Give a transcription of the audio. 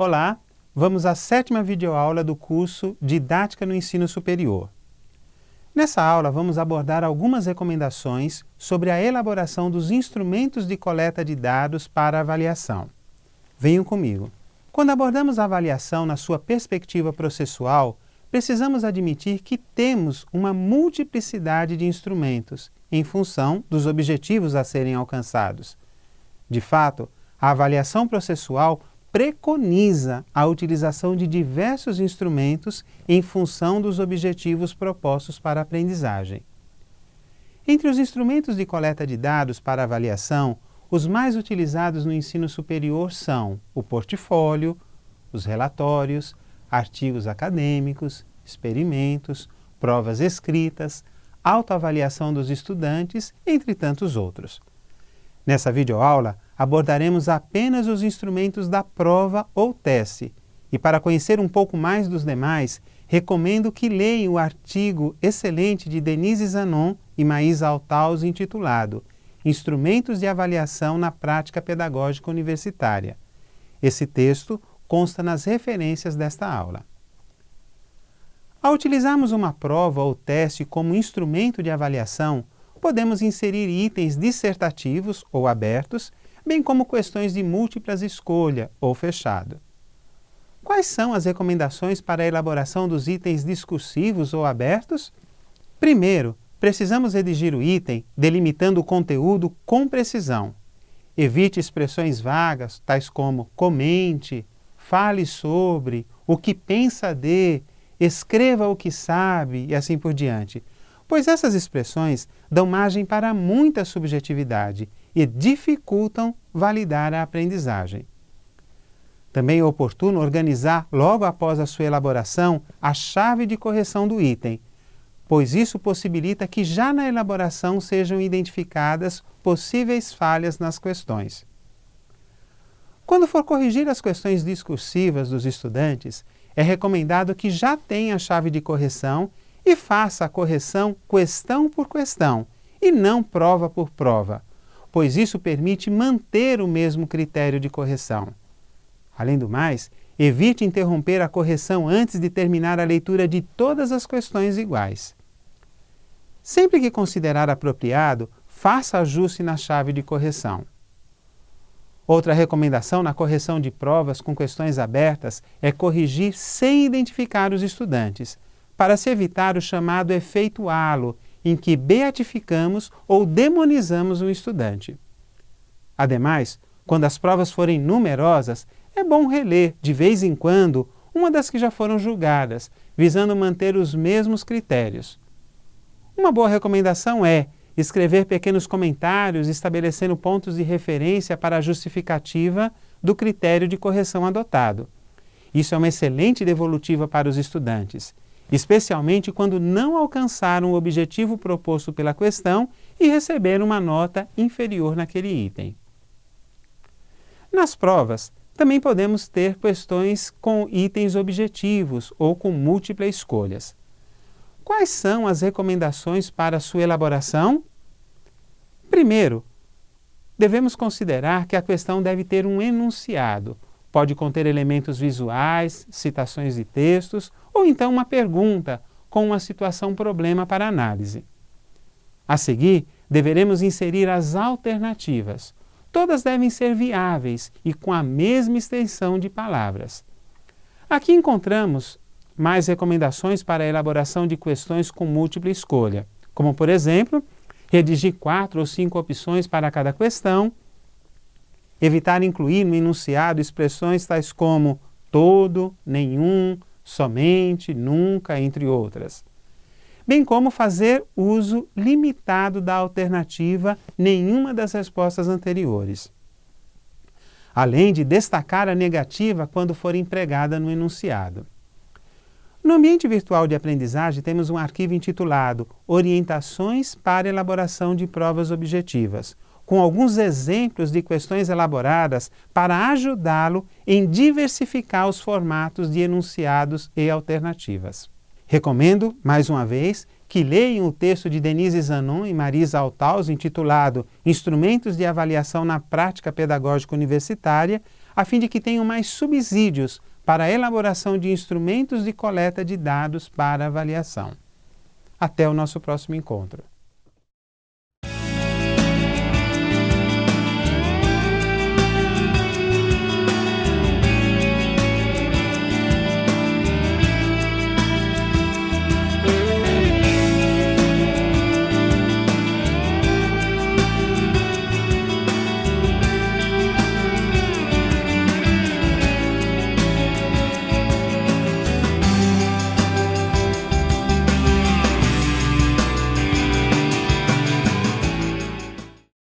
Olá, vamos à 7ª videoaula do curso Didática no Ensino Superior. Nessa aula vamos abordar algumas recomendações sobre a elaboração dos instrumentos de coleta de dados para avaliação. Venham comigo. Quando abordamos a avaliação na sua perspectiva processual, precisamos admitir que temos uma multiplicidade de instrumentos em função dos objetivos a serem alcançados. De fato, a avaliação processual preconiza a utilização de diversos instrumentos em função dos objetivos propostos para a aprendizagem. Entre os instrumentos de coleta de dados para avaliação, os mais utilizados no ensino superior são o portfólio, os relatórios, artigos acadêmicos, experimentos, provas escritas, autoavaliação dos estudantes, entre tantos outros. Nessa videoaula, abordaremos apenas os instrumentos da prova ou teste, e para conhecer um pouco mais dos demais, recomendo que leiam o artigo excelente de Denise Zanon e Maísa Altaus intitulado Instrumentos de Avaliação na Prática Pedagógica Universitária. Esse texto consta nas referências desta aula. Ao utilizarmos uma prova ou teste como instrumento de avaliação, podemos inserir itens dissertativos ou abertos, bem como questões de múltiplas escolha ou fechado. Quais são as recomendações para a elaboração dos itens discursivos ou abertos? Primeiro, precisamos redigir o item delimitando o conteúdo com precisão. Evite expressões vagas, tais como comente, fale sobre, o que pensa de, escreva o que sabe e assim por diante, pois essas expressões dão margem para muita subjetividade e dificultam validar a aprendizagem. Também é oportuno organizar, logo após a sua elaboração, a chave de correção do item, pois isso possibilita que já na elaboração sejam identificadas possíveis falhas nas questões. Quando for corrigir as questões discursivas dos estudantes, é recomendado que já tenha a chave de correção e faça a correção questão por questão, e não prova por prova, pois isso permite manter o mesmo critério de correção. Além do mais, evite interromper a correção antes de terminar a leitura de todas as questões iguais. Sempre que considerar apropriado, faça ajuste na chave de correção. Outra recomendação na correção de provas com questões abertas é corrigir sem identificar os estudantes, para se evitar o chamado efeito halo, em que beatificamos ou demonizamos o estudante. Ademais, quando as provas forem numerosas, é bom reler, de vez em quando, uma das que já foram julgadas, visando manter os mesmos critérios. Uma boa recomendação é escrever pequenos comentários estabelecendo pontos de referência para a justificativa do critério de correção adotado. Isso é uma excelente devolutiva para os estudantes, especialmente quando não alcançaram o objetivo proposto pela questão e receberam uma nota inferior naquele item. Nas provas, também podemos ter questões com itens objetivos ou com múltiplas escolhas. Quais são as recomendações para a sua elaboração? Primeiro, devemos considerar que a questão deve ter um enunciado. Pode conter elementos visuais, citações de textos, ou então uma pergunta com uma situação-problema para análise. A seguir, deveremos inserir as alternativas. Todas devem ser viáveis e com a mesma extensão de palavras. Aqui encontramos mais recomendações para a elaboração de questões com múltipla escolha, como, por exemplo, redigir 4 ou 5 opções para cada questão, evitar incluir no enunciado expressões tais como todo, nenhum, somente, nunca, entre outras. Bem como fazer uso limitado da alternativa nenhuma das respostas anteriores. Além de destacar a negativa quando for empregada no enunciado. No ambiente virtual de aprendizagem temos um arquivo intitulado Orientações para Elaboração de Provas Objetivas, com alguns exemplos de questões elaboradas para ajudá-lo em diversificar os formatos de enunciados e alternativas. Recomendo, mais uma vez, que leiam o texto de Denise Zanon e Maísa Altaus intitulado Instrumentos de Avaliação na Prática Pedagógica Universitária, a fim de que tenham mais subsídios para a elaboração de instrumentos de coleta de dados para avaliação. Até o nosso próximo encontro.